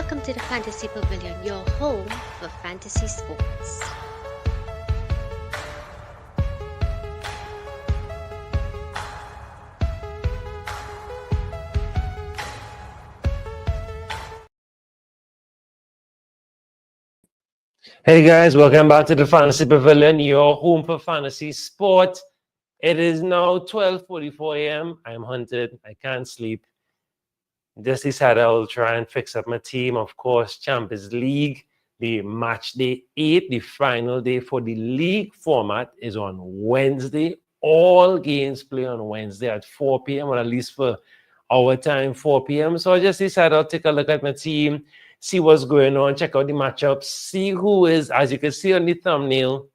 Welcome to the Fantasy Pavilion, your home for fantasy sports. Hey guys, welcome back to the Fantasy Pavilion, your home for fantasy sport. It is now 12:44 a.m. I'm hunted. I can't sleep. Just decided I'll try and fix up my team. Of course, Champions League, the match day 8, the final day for the league format is on Wednesday. All games play on Wednesday at 4 p.m. or at least for our time, 4 p.m. So I just decided I'll take a look at my team, see what's going on, check out the matchups, see who is, as you can see on the thumbnail,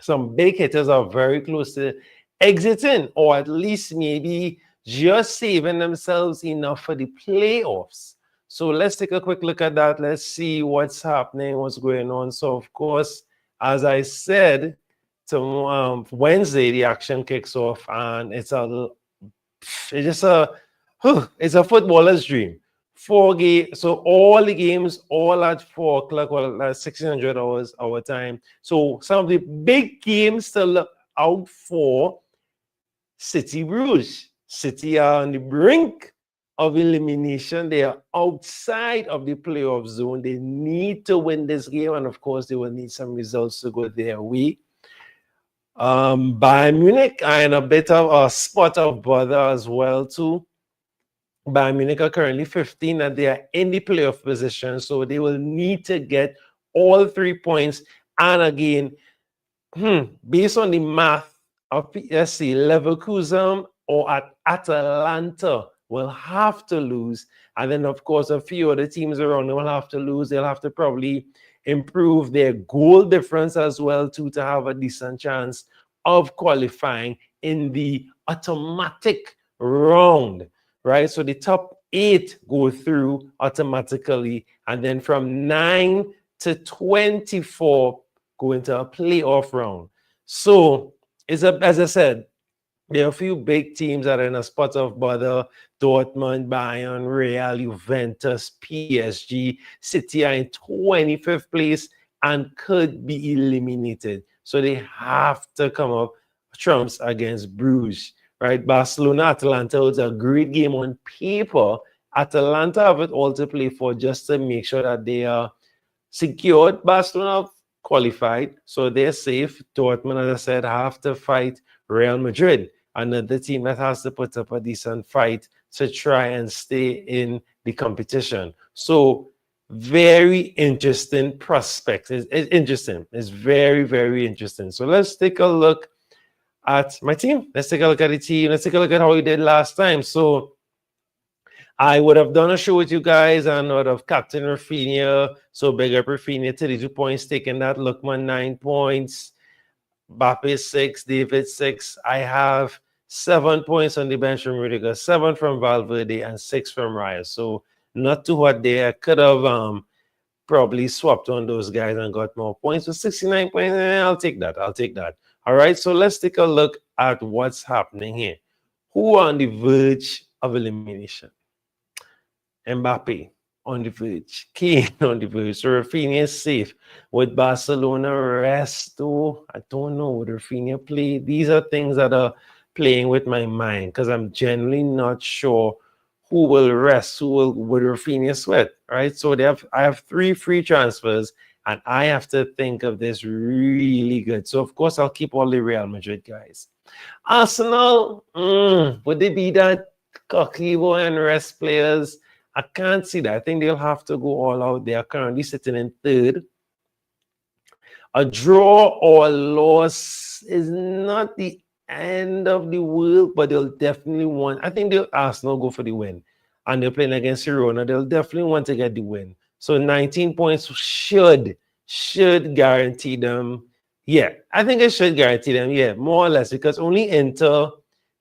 some big hitters are very close to exiting, or at least maybe just saving themselves enough for the playoffs. So let's take a quick look at that. Let's see what's happening, what's going on. So, of course, as I said, Wednesday, the action kicks off, and it's just it's a footballer's dream. 4 games, so all the games, all at 4 o'clock, well, at 1600 hours our time. So some of the big games to look out for: City Bruges. City are on the brink of elimination. They are outside of the playoff zone. They need to win this game, and of course, they will need some results to go their way. Bayern Munich are in a bit of a spot of bother as well too. Bayern Munich are currently 15 and they are in the playoff position, so they will need to get all 3 points. And again, based on the math of PSC, Leverkusen or at Atalanta will have to lose. And then, of course, a few other teams around them will have to lose. They'll have to probably improve their goal difference as well too, to have a decent chance of qualifying in the automatic round, right? So the top 8 go through automatically, and then from 9 to 24 go into a playoff round. So as I said, there are a few big teams that are in a spot of bother: Dortmund, Bayern, Real, Juventus, PSG. City are in 25th place and could be eliminated. So they have to come up trumps against Bruges, right? Barcelona, Atalanta was a great game on paper. Atalanta have it all to play for just to make sure that they are secured. Barcelona qualified, so they're safe. Dortmund, as I said, have to fight Real Madrid, another team that has to put up a decent fight to try and stay in the competition. So very interesting prospects. It's interesting. It's very, very interesting. So let's take a look at my team. Let's take a look at the team. Let's take a look at how we did last time. So I would have done a show with you guys and would have captain Rafinha. So big up Rafinha, 32 points, taking that. Lookman, 9 points. Mbappe, 6. David, 6. I have 7 points on the bench from Rudiger, 7 from Valverde, and 6 from Raya. So not too hot there. I could have probably swapped on those guys and got more points. With 69 points, I'll take that. I'll take that. All right, so let's take a look at what's happening here. Who are on the verge of elimination? Mbappe on the verge, Kane on the verge. So Rafinha is safe. With Barcelona rest, though, I don't know. Would Rafinha play? These are things that are playing with my mind because I'm generally not sure who will rest, would Rafinha sweat, right? So I have 3 free transfers, and I have to think of this really good. So, of course, I'll keep all the Real Madrid guys. Arsenal, would they be that cocky and rest players? I can't see that. I think they'll have to go all out. They are currently sitting in 3rd. A draw or a loss is not the end of the world, but they'll definitely want, I think Arsenal go for the win. And they're playing against Girona. They'll definitely want to get the win. So 19 points should guarantee them. Yeah, I think it should guarantee them, yeah, more or less, because only Inter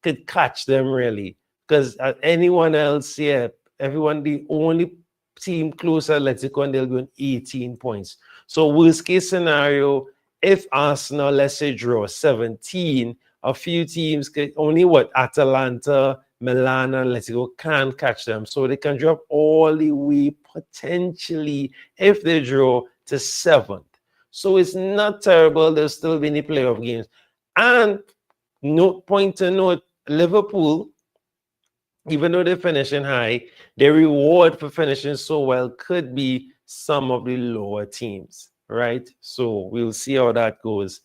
could catch them, really. Because anyone else, yeah, everyone, the only team closer, Atletico, and they'll go on 18 points. So worst case scenario, if Arsenal, let's say, draw 17, a few teams could only Atalanta, Milan and Atletico can't catch them. So they can drop all the way potentially if they draw to 7th. So it's not terrible. There'll still be any playoff games. And point to note, Liverpool, even though they're finishing high, their reward for finishing so well could be some of the lower teams, right? So we'll see how that goes.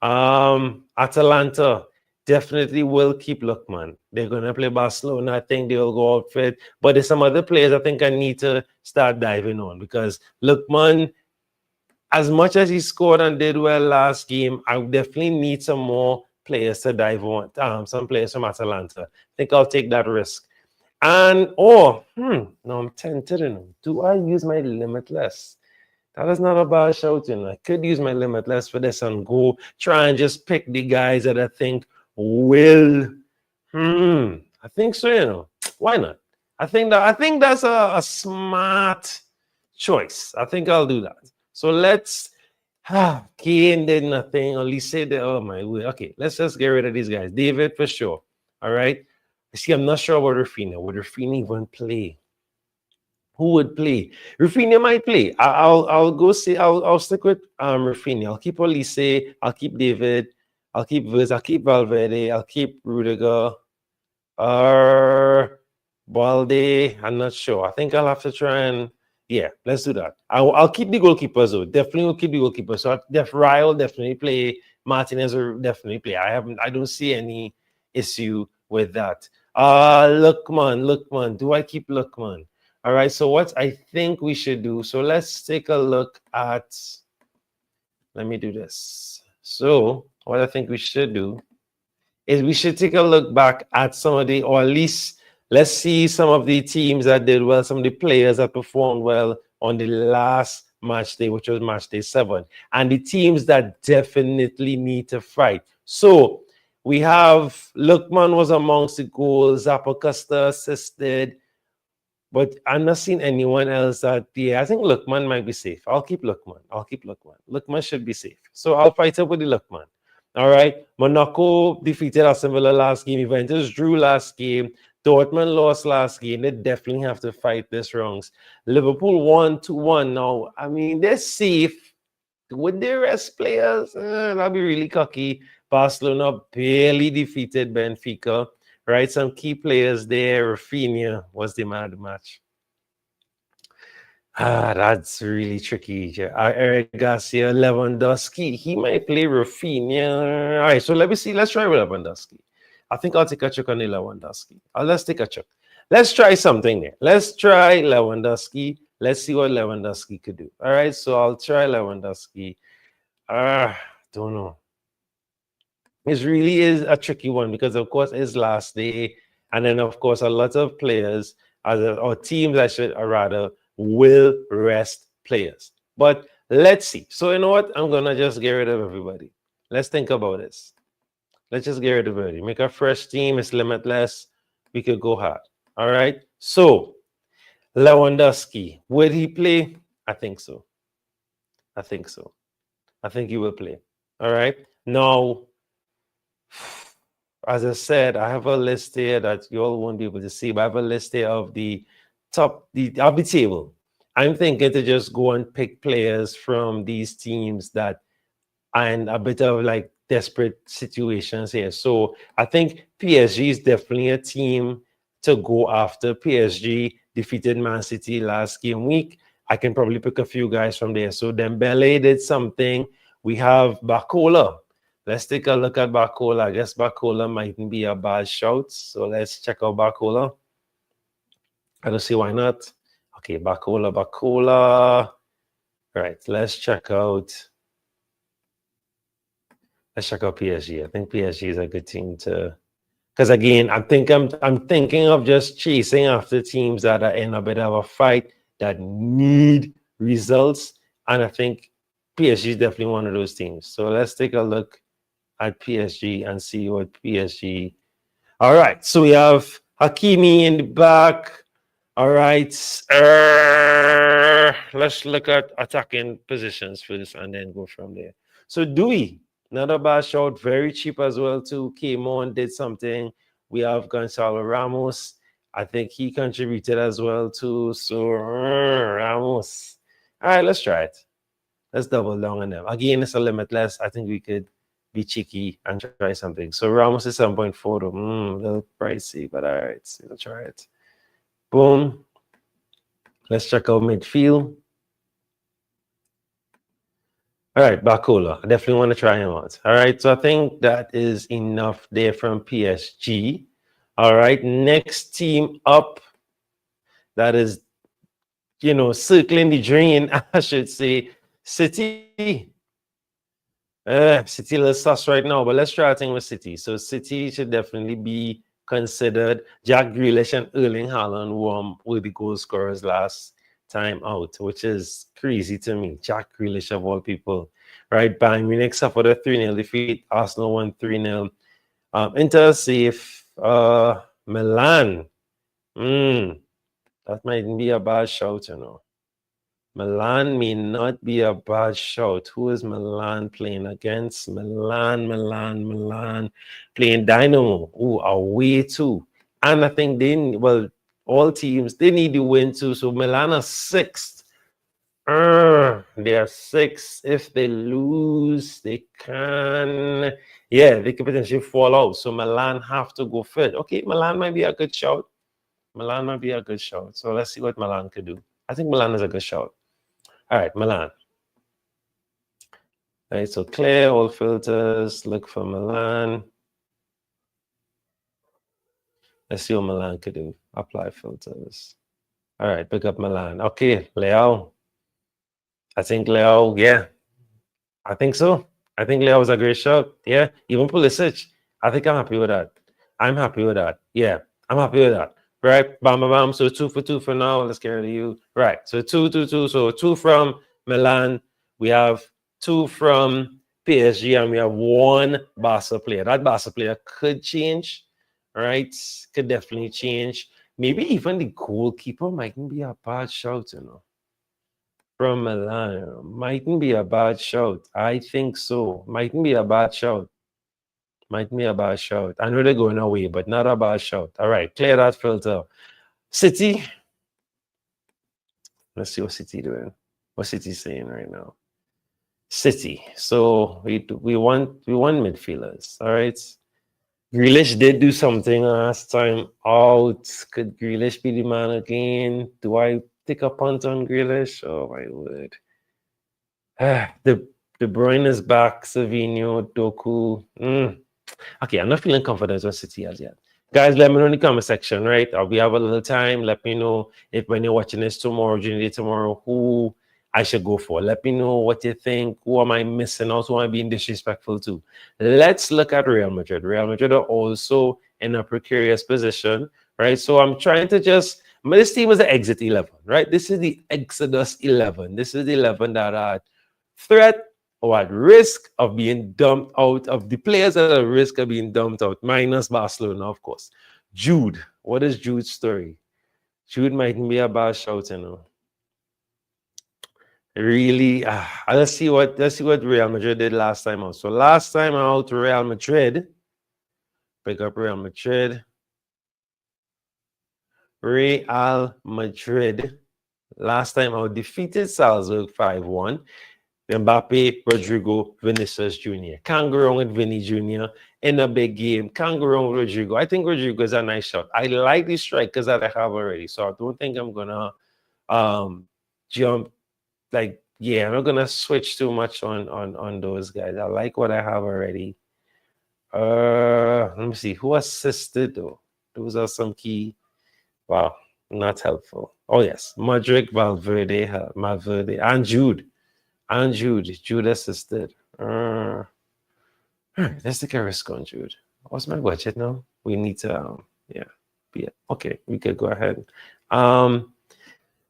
Atalanta definitely will keep Lookman. They're going to play Barcelona. I think they'll go out for it. But there's some other players I think I need to start diving on because Lookman, as much as he scored and did well last game, I definitely need some more players to dive on. Some players from Atalanta. I think I'll take that risk. And now I'm tempted. Do I use my limitless? That is not a bad shout, I could use my limitless for this and go try and just pick the guys that I think will. I think so, Why not? I think that's a smart choice. I think I'll do that. So let's Kane did nothing. Only said that. Oh my word. Okay, let's just get rid of these guys. David for sure. All right. See, I'm not sure about Rafinha. Would Rafinha even play? Who would play? Rafinha might play. I'll go see. I'll stick with Rafinha. I'll keep Olise. I'll keep David. I'll keep Viz. I'll keep Valverde. I'll keep Rudiger. Balde. I'm not sure. I think I'll have to try and let's do that. I'll keep the goalkeepers though. Definitely will keep the goalkeepers. So Ryan will definitely play. Martinez will definitely play. I don't see any issue with that. Lookman. Do I keep Lookman? All right, so what I think we should do, so let's take a look at, let me do this. So what I think we should do is we should take a look back at some of the, or at least let's see some of the teams that did well, some of the players that performed well on the last match day, which was match day 7, and the teams that definitely need to fight. So we have, Lookman was amongst the goals, Zappacosta assisted, but I'm not seeing anyone else that, I think Lookman might be safe. I'll keep Lookman. Lookman should be safe. So I'll fight up with the Lookman. All right. Monaco defeated Aston Villa last game. Juventus drew last game. Dortmund lost last game. They definitely have to fight this rounds. Liverpool 1-1. Now, I mean, they're safe. Would they rest players? That'll be really cocky. Barcelona barely defeated Benfica. Right, some key players there. Rafinha was the man of the match. That's really tricky. Eric Garcia, Lewandowski. He might play Rafinha. All right, so let me see. Let's try Lewandowski. I think I'll take a check on the Lewandowski. Let's take a check. Let's try something there. Let's try Lewandowski. Let's see what Lewandowski could do. All right, so I'll try Lewandowski. Don't know. It really is a tricky one because, of course, it's last day. And then, of course, a lot of players or teams, will rest players. But let's see. So, you know what? I'm going to just get rid of everybody. Let's think about this. Let's just get rid of everybody. Make a fresh team. It's limitless. We could go hard. All right. So, Lewandowski, would he play? I think so. I think he will play. All right. Now, as I said, I have a list here that you all won't be able to see, but I have a list here of the top of the table. I'm thinking to just go and pick players from these teams that are in a bit of like desperate situations here. So I think PSG is definitely a team to go after. PSG defeated Man City last game week. I can probably pick a few guys from there. So Dembele did something. We have Bacola. Let's take a look at Bacola. I guess Bacola mightn't be a bad shout. So let's check out Bacola. I don't see why not. Okay, Bacola. Right, let's check out PSG. I think PSG is a good team to, because again, I'm thinking of just chasing after teams that are in a bit of a fight that need results. And I think PSG is definitely one of those teams. So let's take a look at PSG and see what PSG. All right, so we have Hakimi in the back. All right, let's look at attacking positions first and then go from there. So Dewey, not a bad shot, very cheap as well too. Came on, did something. We have Gonzalo Ramos. I think he contributed as well too. So Ramos. All right, let's try it. Let's double down on them. Again, it's a limitless. I think we could be cheeky and try something. So Ramos is 7.4 though. A little pricey, but all right, so we'll try it. Boom. Let's check out midfield. All right, Bacola. I definitely want to try him out. All right, so I think that is enough there from PSG. All right, next team up that is, circling the drain, I should say, City. City a little sus right now, but let's try a thing with City. So City should definitely be considered. Jack Grealish and Erling Haaland were the goal scorers last time out, which is crazy to me. Jack Grealish of all people, right? Bayern Munich suffered a 3-0 defeat. Arsenal won 3-0. Inter safe. Milan. That might be a bad shout, Milan may not be a bad shout. Who is Milan playing against? Milan playing Dynamo. Oh, away too. And I think all teams, they need to win too. So Milan are sixth. They are sixth. If they lose, they can potentially fall out. So Milan have to go first. Okay, Milan might be a good shout. So let's see what Milan could do. I think Milan is a good shout. All right, Milan. All right, so clear all filters, look for Milan. Let's see what Milan could do. Apply filters. All right, pick up Milan. Okay, Leo. I think Leo, yeah. I think so. I think Leo was a great shot. Yeah, even Pulisic. I think I'm happy with that. Yeah, I'm happy with that. Right, bam, bam, bam. So 2 for 2 for now. Let's get rid of you. Right, so 2, 2, 2. So 2 from Milan. We have 2 from PSG, and we have 1 Barca player. That Barca player could change, right? Could definitely change. Maybe even the goalkeeper mightn't be a bad shout, From Milan. Mightn't be a bad shout. I think so. Mightn't be a bad shout. I know they're going away, but not a bad shout. All right, clear that filter. City. Let's see what City doing. What City saying right now? City. So we want midfielders. All right. Grealish did do something last time out. Could Grealish be the man again? Do I take a punt on Grealish? Oh my word. De Bruyne is back. Savinho, Doku. Okay, I'm not feeling confident on City as yet. Guys, let me know in the comment section, right? We have a little time. Let me know if when you're watching this tomorrow, during the day tomorrow, who I should go for. Let me know what you think. Who am I missing out? Who am I being disrespectful to? Let's look at Real Madrid. Real Madrid are also in a precarious position, right? So I'm trying to this team is the exit 11, right? This is the Exodus 11. This is the 11 that are threat or at risk of being dumped out, of the players that are at risk of being dumped out, minus Barcelona, of course. Jude. What is Jude's story? Jude mightn't be a bad shout, Really, let's see what Real Madrid did last time out. So last time out, Real Madrid. Pick up Real Madrid. Last time out defeated Salzburg 5-1. Mbappe, Rodrigo, Vinicius Jr. Can't go wrong with Vinny Jr. in a big game. Can't go wrong with Rodrigo. I think Rodrigo is a nice shot. I like the strikers that I have already, so I don't think I'm gonna jump. I'm not gonna switch too much on those guys. I like what I have already. Let me see who assisted though. Those are some key. Wow, not helpful. Oh yes, Modric, Valverde, and Jude. Jude assisted. Let's take a risk on Jude. What's my budget now? We need to, okay, we could go ahead.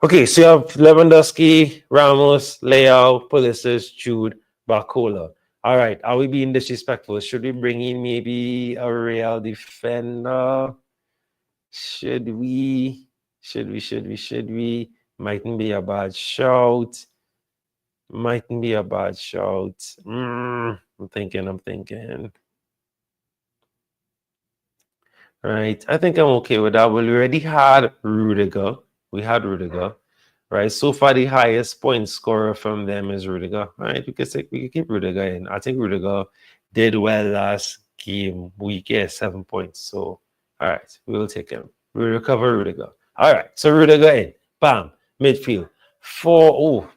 Okay, so you have Lewandowski, Ramos, Leao, Pulisic, Jude, Barcola. All right, are we being disrespectful? Should we bring in maybe a Real defender? Should we? Mightn't be a bad shout. I'm thinking. right? I think I'm okay with that. We already had Rudiger. We had Rudiger, right? So far, the highest point scorer from them is Rudiger, right? We can keep Rudiger in. I think Rudiger did well last game week, yeah, 7 points. So, all right, we'll take him. We recover Rudiger. All right, so Rudiger in. Bam, midfield.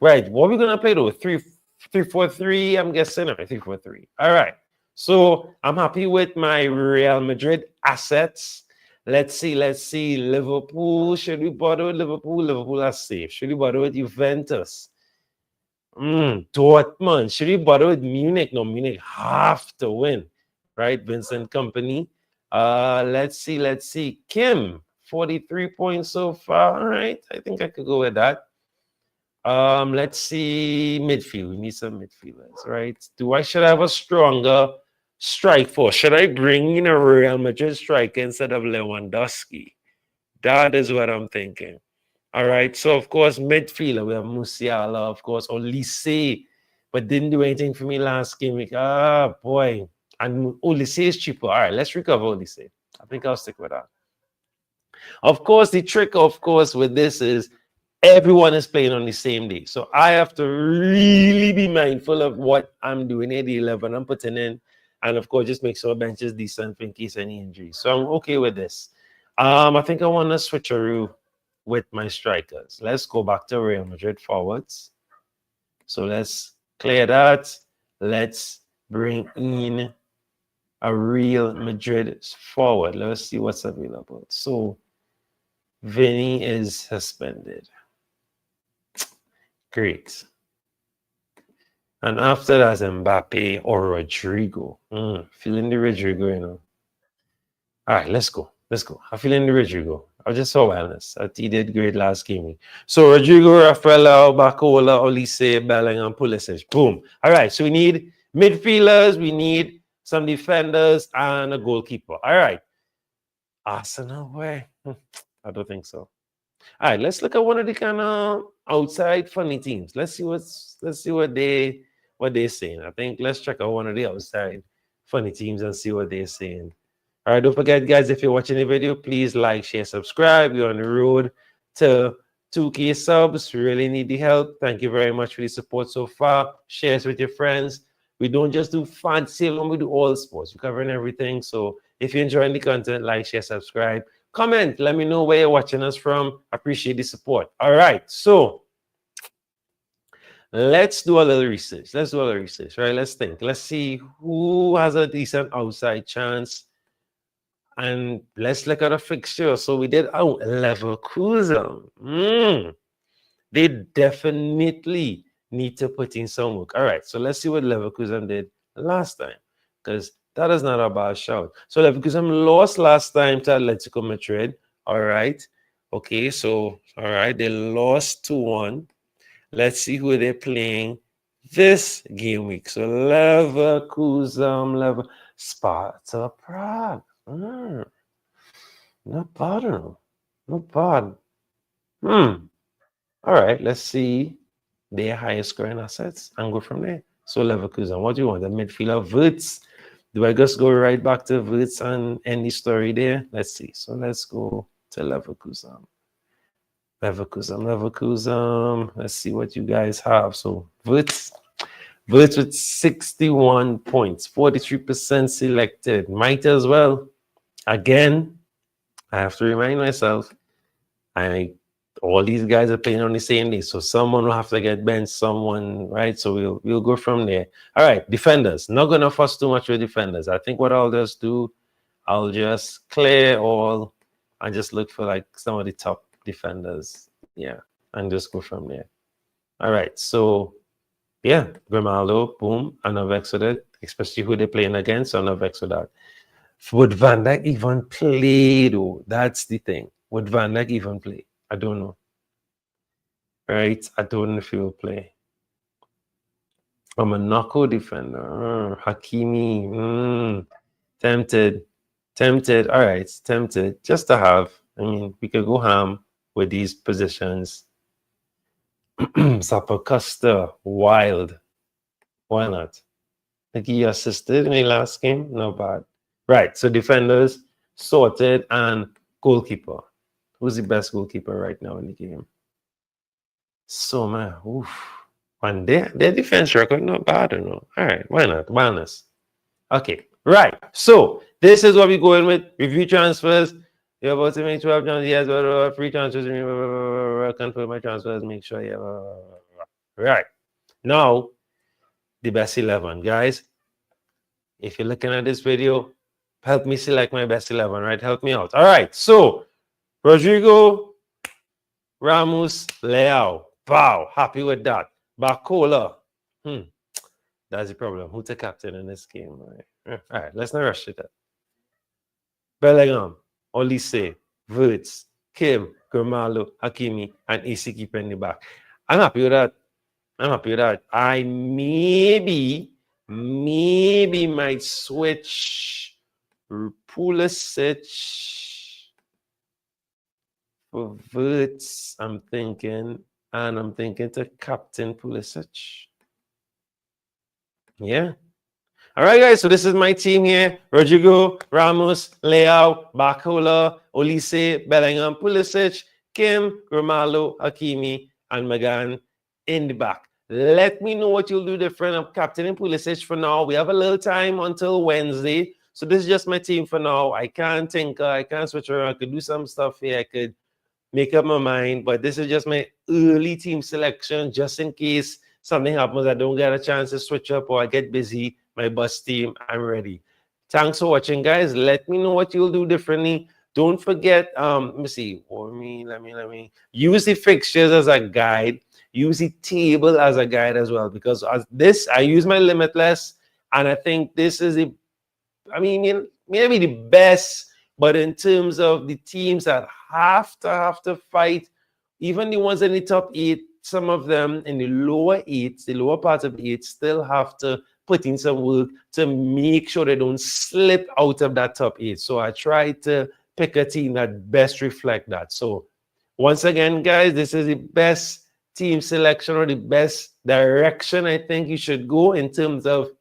Right. What are we gonna play though? 3-4-3. I'm guessing. All right, 3-4-3. All right. So I'm happy with my Real Madrid assets. Let's see. Liverpool. Should we bother with Liverpool? Liverpool are safe. Should we bother with Juventus? Dortmund. Should we bother with Munich? No, Munich have to win, right? Vincent Company. Let's see. Kim, 43 points so far. All right. I think I could go with that. Let's see midfield. We need some midfielders, right? Should I have a stronger strike force? Should I bring in a Real Madrid striker instead of Lewandowski? That is what I'm thinking. All right. So of course, midfielder, we have Musiala, of course, Olise, but didn't do anything for me last game week. Ah, boy. And Olise is cheaper. All right, let's recover Olise. I think I'll stick with that. Of course, the trick, of course, with this is everyone is playing on the same day. So I have to really be mindful of what I'm doing at the 11 I'm putting in. And of course, just make sure bench is decent in case any injuries. So I'm okay with this. I think I want to switcheroo with my strikers. Let's go back to Real Madrid forwards. So let's clear that. Let's bring in a Real Madrid forward. Let's see what's available. So Vinny is suspended. Great. And after that, Mbappe or Rodrigo. Feeling the Rodrigo, you know. All right, let's go. I'm feeling the Rodrigo. I just saw wellness. He did great last game. So Rodrigo, Rafaela, Bacola, Olise, Bellingham, Pulisic. Boom. All right, so we need midfielders, we need some defenders, and a goalkeeper. All right. Arsenal, where? I don't think so. All right, let's look at one of the kind of outside funny teams. Let's see what they're saying. I think let's check out one of the outside funny teams and see what they're saying. All right, don't forget, guys, if you're watching the video, please like, share, subscribe. We're on the road to 2K subs. We really need the help. Thank you very much for the support so far. Share us with your friends. We don't just do fantasy alone, we do all sports. We're covering everything. So if you're enjoying the content, like, share, subscribe. Comment, let me know where you're watching us from. Appreciate the support. All right, so let's do a little research. Right? Let's think. Let's see who has a decent outside chance. And let's look at a fixture. So we did Leverkusen. They definitely need to put in some work. All right, so let's see what Leverkusen did last time, because that is not a bad shout. So Leverkusen lost last time to Atletico Madrid. All right. Okay, so all right, they lost 2-1. Let's see who they're playing this game week. So Leverkusen, Sparta Prague. Not bad. Not bad. All right, let's see their highest scoring assets and go from there. So Leverkusen, what do you want? The midfielder Wirtz. Do I just go right back to Wirtz and end the story there? Let's see. So let's go to Leverkusen. Leverkusen. Let's see what you guys have. So Wirtz with 61 points, 43% selected. Might as well. Again, I have to remind myself, all these guys are playing on the same day, so someone will have to get benched, someone, right? So we'll go from there. All right, defenders. Not gonna fuss too much with defenders. I think what I'll just do, I'll just clear all and just look for like some of the top defenders, yeah, and just go from there. All right, so yeah, Grimaldo, boom, I'm not vexed with it, especially who they're playing against. So I'm not vexed with that. Would Van Dijk even play though? That's the thing. Would Van Dijk even play? I don't know. Right? I don't know if he will play. I'm a knuckle defender. Hakimi. Tempted. All right, tempted. Just to have. I mean, we could go ham with these positions. Zappacosta, wild. Why not? I think he assisted in the last game. Not bad. Right. So defenders, sorted, and goalkeeper. Who's the best goalkeeper right now in the game? So, man, oof. And their defense record not bad, you know. All right, why not? Bonus. Okay, right. So this is what we're going with. Review transfers. You're about to make 12 transfers. Yes, free transfers. Confirm my transfers. Make sure you have. Right. Now, the best 11. Guys, if you're looking at this video, help me select my best 11, right? Help me out. All right. So, Rodrigo, Ramos, Leao. Wow. Happy with that. Bacola. That's the problem. Who's the captain in this game? All right, let's not rush it. Bellingham, Olise, Wirtz, Kim, Gurmalo, Hakimi, and AC keeper in the back. I'm happy with that. I maybe might switch Pulisic for Wirtz. I'm thinking to captain Pulisic. Yeah. All right, guys. So this is my team here: Rodrigo, Ramos, Leao, Bacola, Olise, Bellingham, Pulisic, Kim, Romalo, Hakimi, and Magan in the back. Let me know what you'll do different. I'm captaining Pulisic for now. We have a little time until Wednesday. So this is just my team for now. I can't tinker. I can't switch around. I could do some stuff here. I could make up my mind. But this is just my early team selection, just in case something happens, I don't get a chance to switch up or I get busy. My bus team, I'm ready. Thanks for watching, guys. Let me know what you'll do differently. Don't forget, let me see. Let me use the fixtures as a guide. Use the table as a guide as well, because as this, I use my limitless, and I think this is maybe the best, but in terms of the teams that have to fight, even the ones in the top 8, some of them in the lower 8s, the lower part of the 8, still have to put in some work to make sure they don't slip out of that top 8. So I try to pick a team that best reflect that. So once again, guys, this is the best team selection or the best direction I think you should go in terms of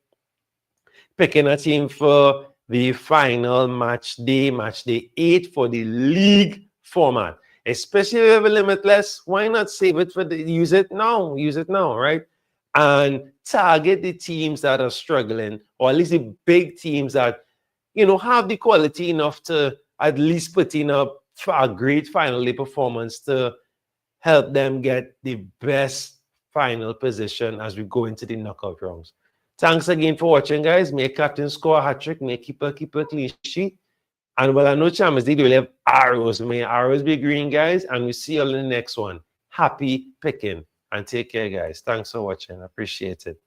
picking a team for the final match day 8 for the league format. Especially if you have a limitless, why not save it use it now, right? And target the teams that are struggling, or at least the big teams that, have the quality enough to at least put in a great final day performance to help them get the best final position as we go into the knockout rounds. Thanks again for watching, guys. May captain score a hat-trick, may keeper clean sheet. And well, I know Champions League will have arrows. May arrows be green, guys. And we'll see you all in the next one. Happy picking. And take care, guys. Thanks for watching. I appreciate it.